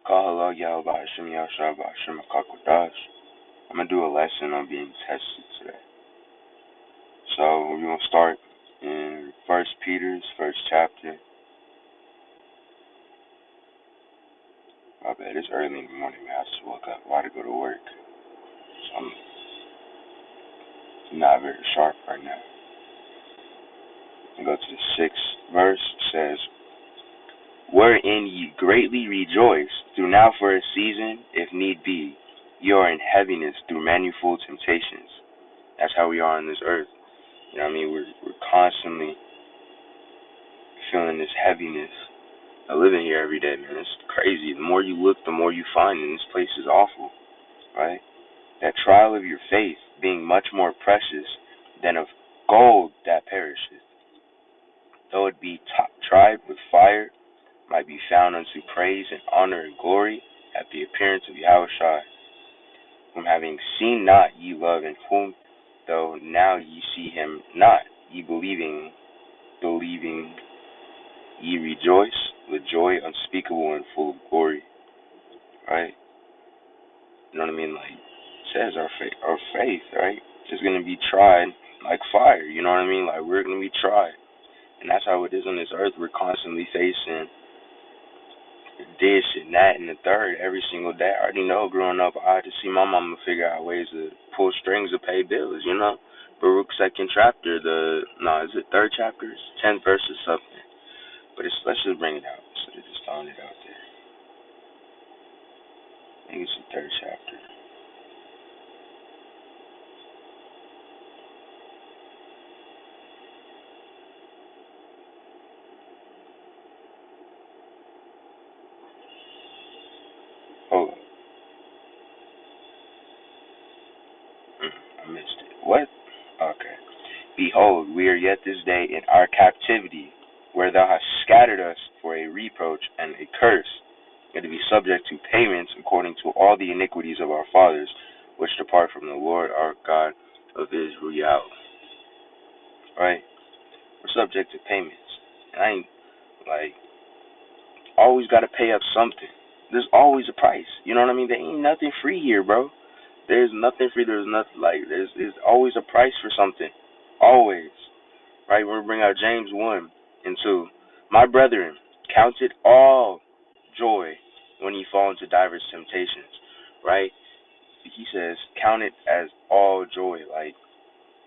Kahala Yahweh Hashem Yahshua Hashem Akakodash. I'm going to do a lesson on being tested today. So we're going to start in 1 Peter's first chapter. My bad, it's early in the morning, man. I just woke up. Why to go to work? So I'm not very sharp right now. And go to the 6th verse. It says, wherein ye greatly rejoice, through now for a season, if need be, ye are in heaviness through manifold temptations. That's how we are on this earth. You know what I mean? We're constantly feeling this heaviness. I live in here every day, man. It's crazy. The more you look, the more you find, and this place is awful, right? That trial of your faith being much more precious than of gold that perisheth, though it be tried with fire, might be found unto praise and honor and glory at the appearance of Yahushua, whom having seen not ye love, and whom though now ye see him not, ye believing ye rejoice with joy unspeakable and full of glory. Right? You know what I mean? Like it says our faith, right? Is gonna be tried like fire, you know what I mean? Like we're gonna be tried. And that's how it is on this earth. We're constantly facing this and that and the third every single day. I already know growing up I had to see my mama figure out ways to pull strings to pay bills, you know? Baruch second chapter, is it third chapter? 10th verse or something. But let's just bring it out. So they're just throwing it out there. I think it's the third chapter. Hold on. I missed it. What? Okay. Behold, we are yet this day in our captivity, where thou hast scattered us for a reproach and a curse, and to be subject to payments according to all the iniquities of our fathers, which depart from the Lord our God of Israel. Right? We're subject to payments. And I ain't, always got to pay up something. There's always a price. You know what I mean? There ain't nothing free here, bro. There's nothing free. There's nothing there's always a price for something. Always. Right? We're going to bring out James 1 and 2. My brethren, count it all joy when ye fall into diverse temptations. Right? He says, count it as all joy. Like,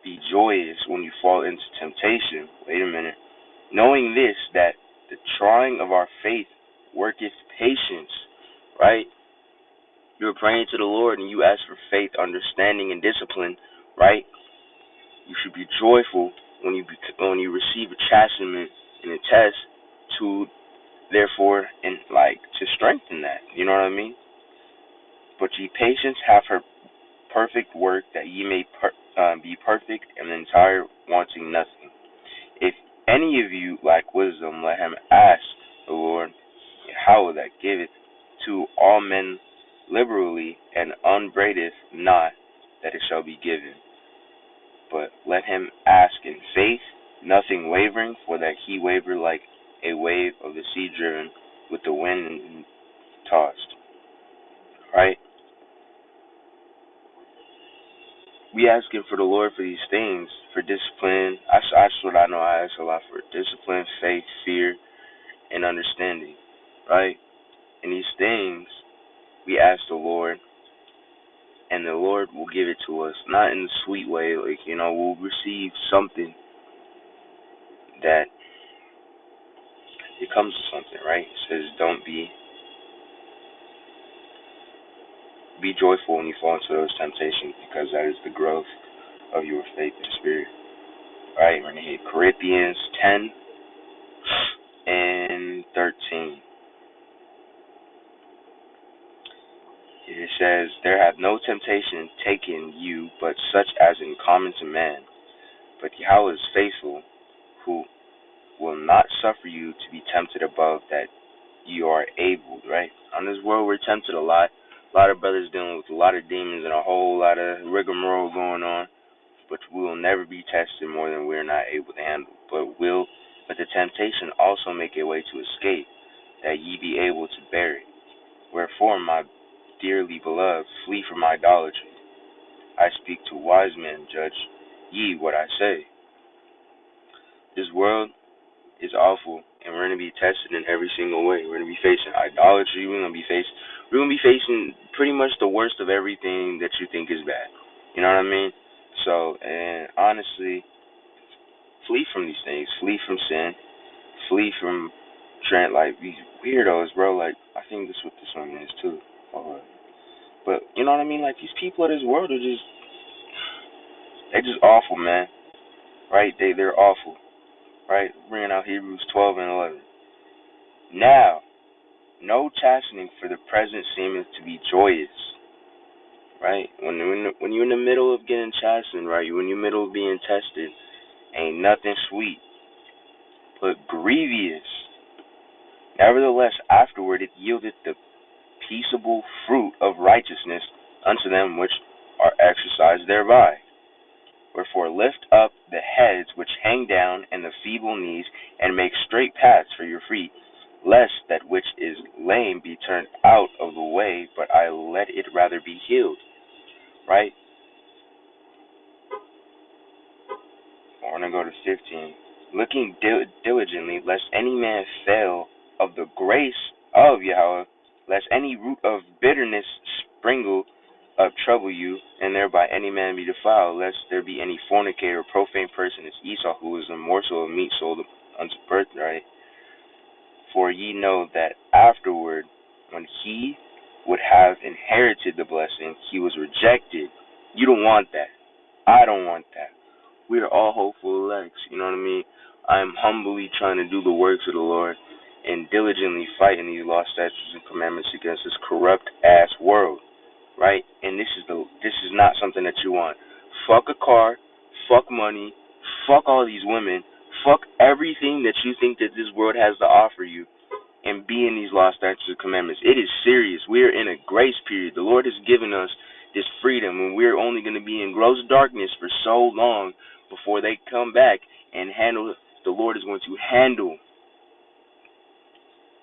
be joyous when you fall into temptation. Wait a minute. Knowing this, that the trying of our faith worketh patience. Right? You're praying to the Lord and you ask for faith, understanding, and discipline. Right? You should be joyful when you receive a chastisement in a test, to therefore to strengthen that. You know what I mean? But ye patience have her perfect work, that ye may be perfect and entire, wanting nothing. If any of you lack wisdom, let him ask the Lord, how that giveth to all men liberally, and upbraideth not, that it shall be given. But let him ask in faith, nothing wavering, for that he waver like a wave of the sea driven with the wind and tossed. Right? We asking for the Lord for these things, for discipline. That's what I know. I ask a lot for: discipline, faith, fear, and understanding. Right? And these things, we ask the Lord, and the Lord will give it to us. Not in a sweet way, we'll receive something that it comes to something, right? It says, don't be joyful when you fall into those temptations, because that is the growth of your faith and spirit. Right? We're going to hit Corinthians 10 and 13. It says, there hath no temptation taken you, but such as in common to man. But Yahweh is faithful, who will not suffer you to be tempted above that you are able. Right? On this world, we're tempted a lot. A lot of brothers dealing with a lot of demons and a whole lot of rigmarole going on. But we will never be tested more than we're not able to handle. But the temptation also make a way to escape, that ye be able to bear it. Wherefore, my dearly beloved, flee from idolatry. I speak to wise men, judge ye what I say. This world is awful, and we're gonna be tested in every single way. We're gonna be facing idolatry. We're gonna be facing pretty much the worst of everything that you think is bad. You know what I mean? So, and honestly, flee from these things. Flee from sin. Flee from Trent, like these weirdos, bro. Like, I think this is what this one is too. But you know what I mean? Like, these people of this world are they're just awful, man. Right? They're awful. Right? Bringing out Hebrews 12 and 11. Now, no chastening for the present seemeth to be joyous. Right? When you're in the middle of getting chastened, right? When you're in the middle of being tested, ain't nothing sweet, but grievous. Nevertheless, afterward it yieldeth the peaceable fruit of righteousness unto them which are exercised thereby. Wherefore lift up the heads which hang down, and the feeble knees, and make straight paths for your feet, lest that which is lame be turned out of the way, but I let it rather be healed. Right? I want to go to 15. Looking diligently, lest any man fail of the grace of Yahweh, lest any root of bitterness springle up trouble you, and thereby any man be defiled, lest there be any fornicator or profane person as Esau, who is a morsel of meat sold unto birthright. For ye know that afterward, when he would have inherited the blessing, he was rejected. You don't want that. I don't want that. We are all hopeful elects. You know what I mean? I am humbly trying to do the works of the Lord and diligently fighting these law, statutes, and commandments against this corrupt ass world. Right? And this is not something that you want. Fuck a car, fuck money, fuck all these women, fuck everything that you think that this world has to offer you, and be in these law, statutes, and commandments. It is serious. We are in a grace period. The Lord has given us this freedom, and we're only going to be in gross darkness for so long before they come back and handle. The Lord is going to handle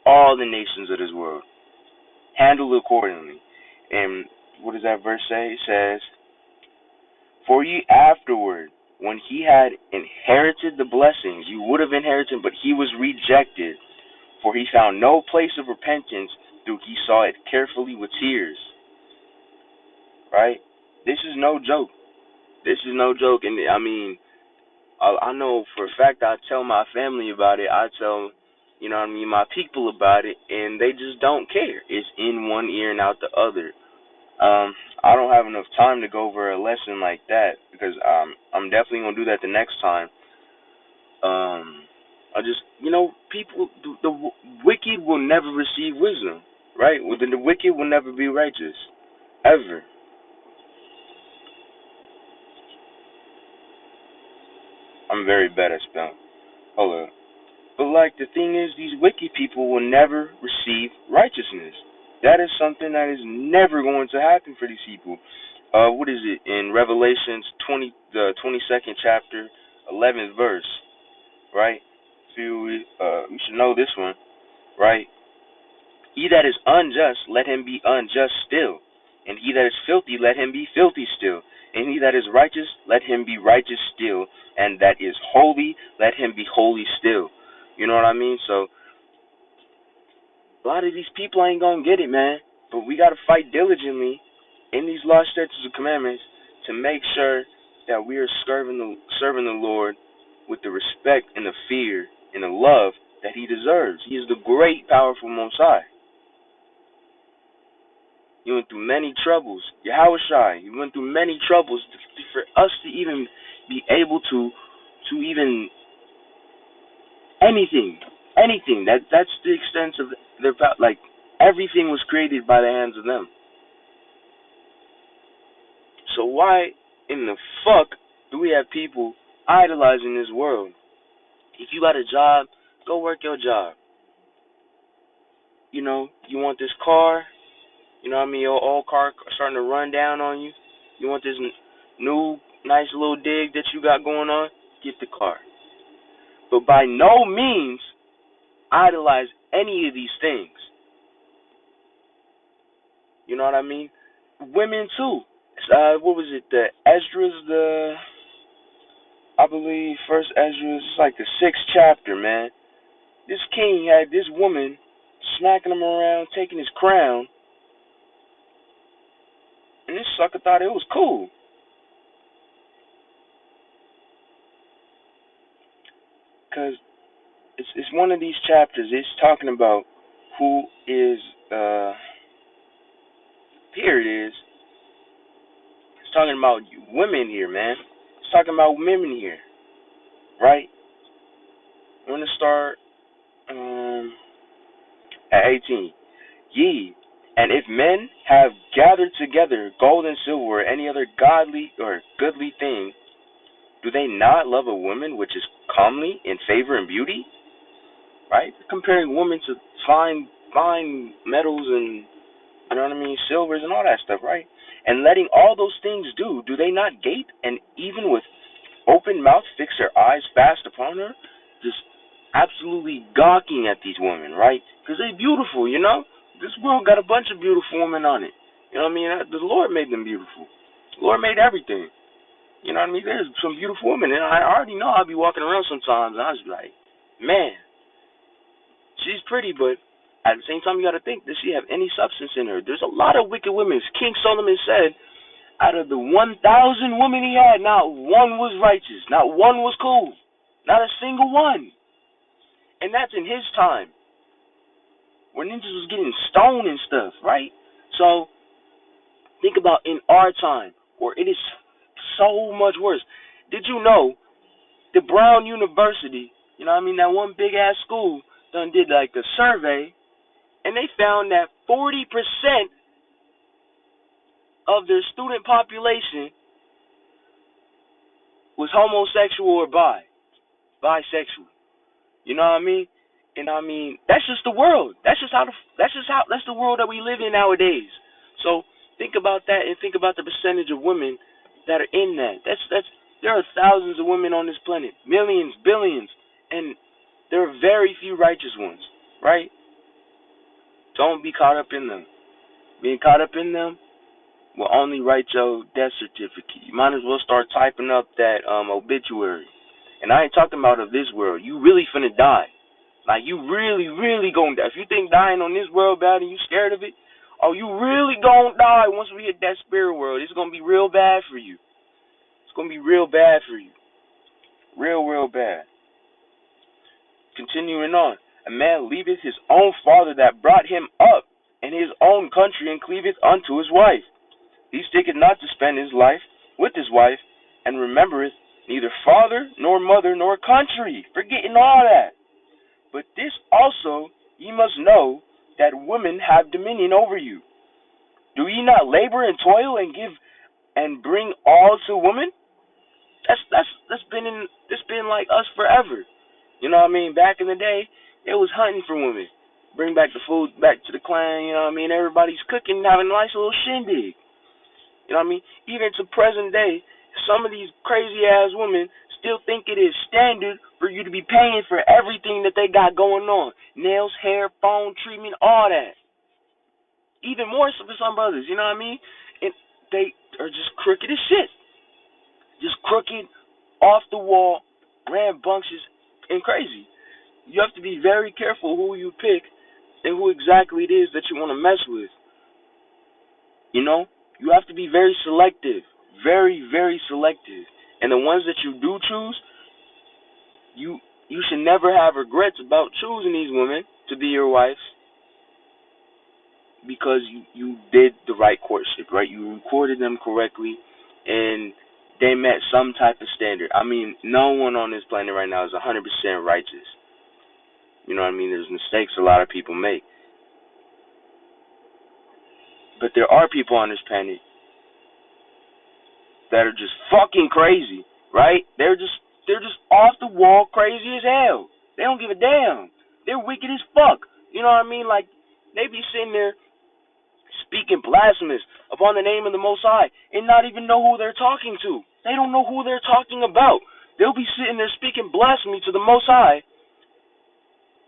all the nations of this world. Handle accordingly. And what does that verse say? It says, for ye afterward, when he had inherited the blessings, you would have inherited, but he was rejected, for he found no place of repentance, though he saw it carefully with tears. Right? This is no joke. This is no joke. And I mean, I know for a fact I tell my family about it. I tell, you know what I mean, my people about it, and they just don't care. It's in one ear and out the other. I don't have enough time to go over a lesson like that because I'm definitely gonna do that the next time. I just, people, the wicked will never receive wisdom, right? The wicked will never be righteous, ever. I'm very bad at spelling. Hold up. But like the thing is, these wicked people will never receive righteousness. That is something that is never going to happen for these people. What is it in Revelations 20, the 22nd chapter, 11th verse, right? You should know this one, right? He that is unjust, let him be unjust still, and he that is filthy, let him be filthy still, and he that is righteous, let him be righteous still, and that is holy, let him be holy still. You know what I mean? So a lot of these people ain't gonna get it, man. But we gotta fight diligently in these law, statutes, and commandments to make sure that we are serving the Lord with the respect and the fear and the love that He deserves. He is the great, powerful Most High. You went through many troubles. Yahushua, you went through many troubles for us to even be able to even anything. That's the extent of their power. Like, everything was created by the hands of them. So why in the fuck do we have people idolizing this world? If you got a job, go work your job. You want this car, what I mean, your old car starting to run down on you. You want this new, nice little dig that you got going on, get the car. But by no means idolize any of these things. You know what I mean? Women too. What was it? I believe First Ezra's. It's like the 6th chapter, man. This king had this woman smacking him around, taking his crown, and this sucker thought it was cool. Cause it's one of these chapters. It's talking about who is here it is. It's talking about women here, man. It's talking about women here, right? I'm gonna start at 18. Ye, and if men have gathered together gold and silver or any other godly or goodly thing, do they not love a woman which is comely in favor and beauty? Right? Comparing women to fine metals and you know what I mean, silvers and all that stuff, right? And letting all those things do they not gape and even with open mouth fix their eyes fast upon her? Just absolutely gawking at these women, right? Because they're beautiful, you know? This world got a bunch of beautiful women on it. You know what I mean? The Lord made them beautiful. The Lord made everything. You know what I mean? There's some beautiful women, and I already know I'll be walking around sometimes, and I just be like, man, she's pretty, but at the same time, you got to think, does she have any substance in her? There's a lot of wicked women. King Solomon said, out of the 1,000 women he had, not one was righteous. Not one was cool. Not a single one. And that's in his time, when ninjas was getting stoned and stuff, right? So, think about in our time, where it is so much worse. Did you know the Brown University, you know what I mean, that one big ass school, done did like a survey, and they found that 40% of their student population was homosexual or bisexual. You know what I mean? And I mean, that's just the world. That's the world that we live in nowadays. So think about that and think about the percentage of women that are in that. There are thousands of women on this planet, millions, billions, and there are very few righteous ones, right? Don't be caught up in them. Being caught up in them will only write your death certificate. You might as well start typing up that obituary. And I ain't talking about of this world. You really finna die. Like, you really, really gonna die. If you think dying on this world bad and you scared of it, oh, you really gonna die once we hit that spirit world. It's gonna be real bad for you. It's gonna be real bad for you. Real bad. Continuing on. A man leaveth his own father that brought him up, and his own country, and cleaveth unto his wife. He sticketh not to spend his life with his wife, and remembereth neither father, nor mother, nor country, forgetting all that. But this also ye must know, that women have dominion over you. Do ye not labor and toil and give and bring all to woman? That's been like us forever. You know what I mean? Back in the day, it was hunting for women. Bring back the food back to the clan, you know what I mean? Everybody's cooking, having a nice little shindig. You know what I mean? Even to present day, some of these crazy ass women still think it is standard for you to be paying for everything that they got going on. Nails, hair, phone treatment, all that. Even more so for some brothers, you know what I mean? And they are just crooked as shit. Just crooked, off the wall, rambunctious, and crazy. You have to be very careful who you pick and who exactly it is that you want to mess with. You know? You have to be very selective. Very, very selective. And the ones that you do choose, you should never have regrets about choosing these women to be your wives, because you did the right courtship, right? You recorded them correctly, and they met some type of standard. I mean, no one on this planet right now is 100% righteous. You know what I mean? There's mistakes a lot of people make. But there are people on this planet that are just fucking crazy, right? They're just off the wall crazy as hell. They don't give a damn. They're wicked as fuck. You know what I mean? Like, they be sitting there speaking blasphemous upon the name of the Most High and not even know who they're talking to. They don't know who they're talking about. They'll be sitting there speaking blasphemy to the Most High,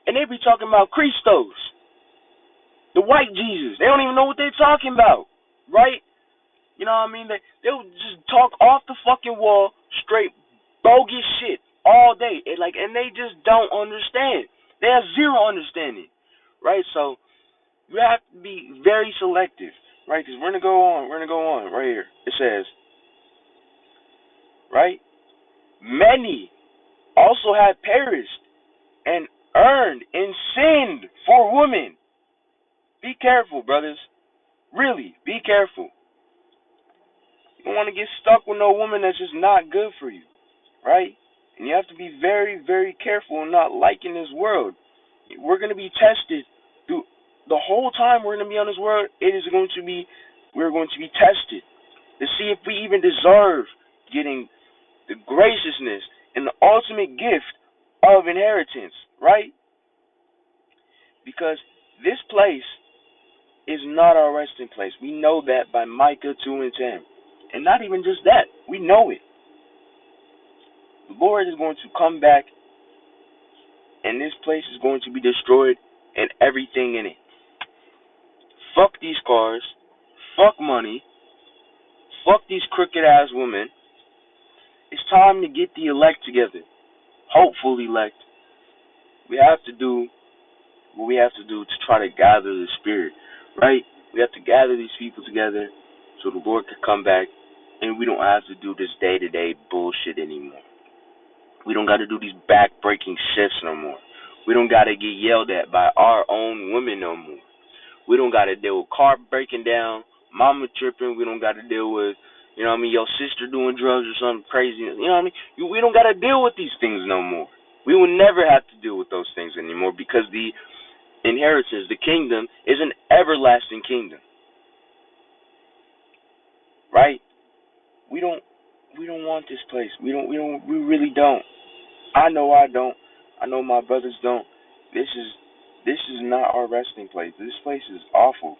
and they be talking about Christos. The white Jesus. They don't even know what they're talking about, right? You know what I mean? They'll just talk off the fucking wall, straight bogus shit all day. And they just don't understand. They have zero understanding, right? So you have to be very selective, right? Because we're gonna go on right here. It says, right? Many also have perished and earned and sinned for women. Be careful, brothers. Really, be careful. You don't want to get stuck with no woman that's just not good for you, right? And you have to be very, very careful and not like in this world. We're going to be tested through the whole time we're going to be on this world. We're going to be tested to see if we even deserve getting the graciousness and the ultimate gift of inheritance, right? Because this place is not our resting place. We know that by Micah 2 and 10. And not even just that, we know it. The Lord is going to come back, and this place is going to be destroyed and everything in it. Fuck these cars. Fuck money. Fuck these crooked ass women. It's time to get the elect together. Hopeful elect. We have to do what we have to do to try to gather the spirit, right? We have to gather these people together so the Lord can come back and we don't have to do this day-to-day bullshit anymore. We don't got to do these back-breaking shifts no more. We don't got to get yelled at by our own women no more. We don't got to deal with car breaking down, mama tripping. We don't got to deal with, your sister doing drugs or something crazy. You know what I mean? We don't got to deal with these things no more. We will never have to deal with those things anymore because the inheritance, the kingdom, is an everlasting kingdom. Right? We don't want this place. We really don't. I know I don't. I know my brothers don't. This is not our resting place. This place is awful.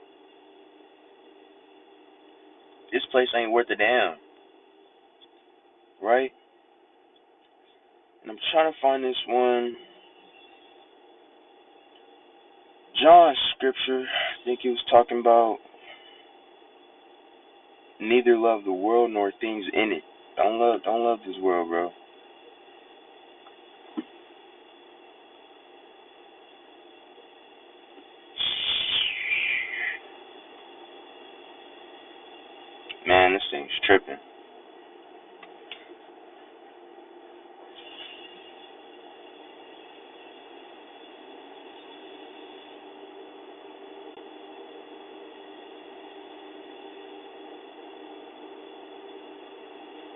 This place ain't worth a damn. Right? And I'm trying to find this one. John's scripture. I think he was talking about neither love the world nor things in it. Don't love this world, bro. Man, this thing's tripping.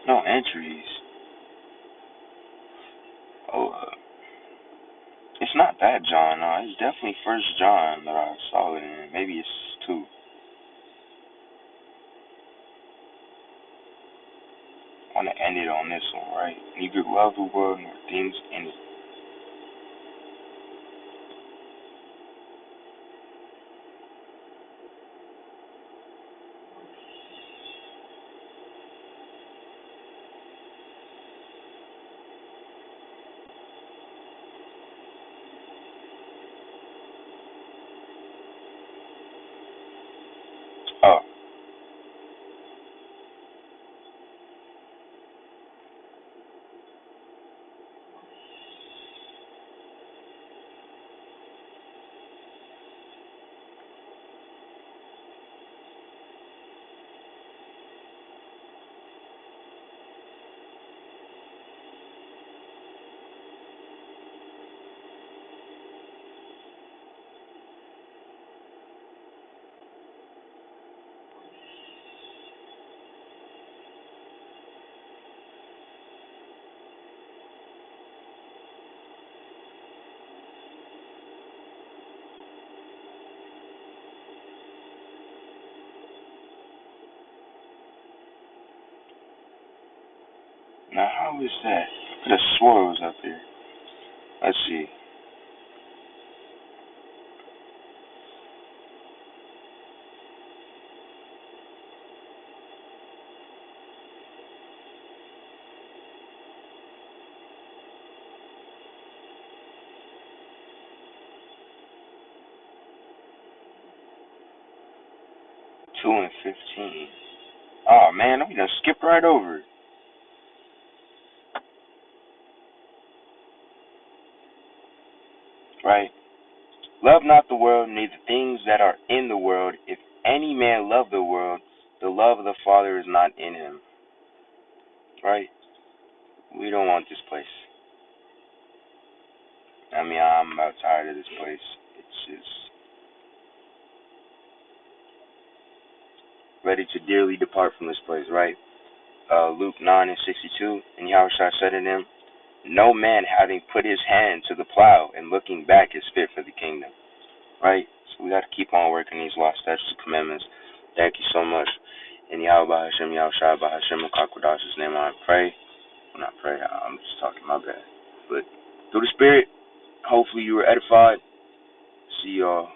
No entries. Oh, it's not that John. No, it's definitely First John that I saw it in. Maybe it's 2. I want to end it on this one, right? Neither love the world nor things in it. Oh, now how is that? I could have swore it was up here. Let's see. 2 and 15. Oh man, we done skipped right over it. Right? Love not the world, neither things that are in the world. If any man love the world, the love of the Father is not in him. Right? We don't want this place. I mean, I'm about tired of this place. It's just ready to dearly depart from this place, right? Luke 9 and 62, and Yahushua said to him, no man having put his hand to the plow and looking back is fit for the kingdom, right? So we got to keep on working these law, statutes, and commandments. Thank you so much. In Yahweh Hashem, Yahushua Bahashem, Kakwadash's name I pray. When I pray, I'm just talking my bad. But through the Spirit, hopefully you were edified. See y'all.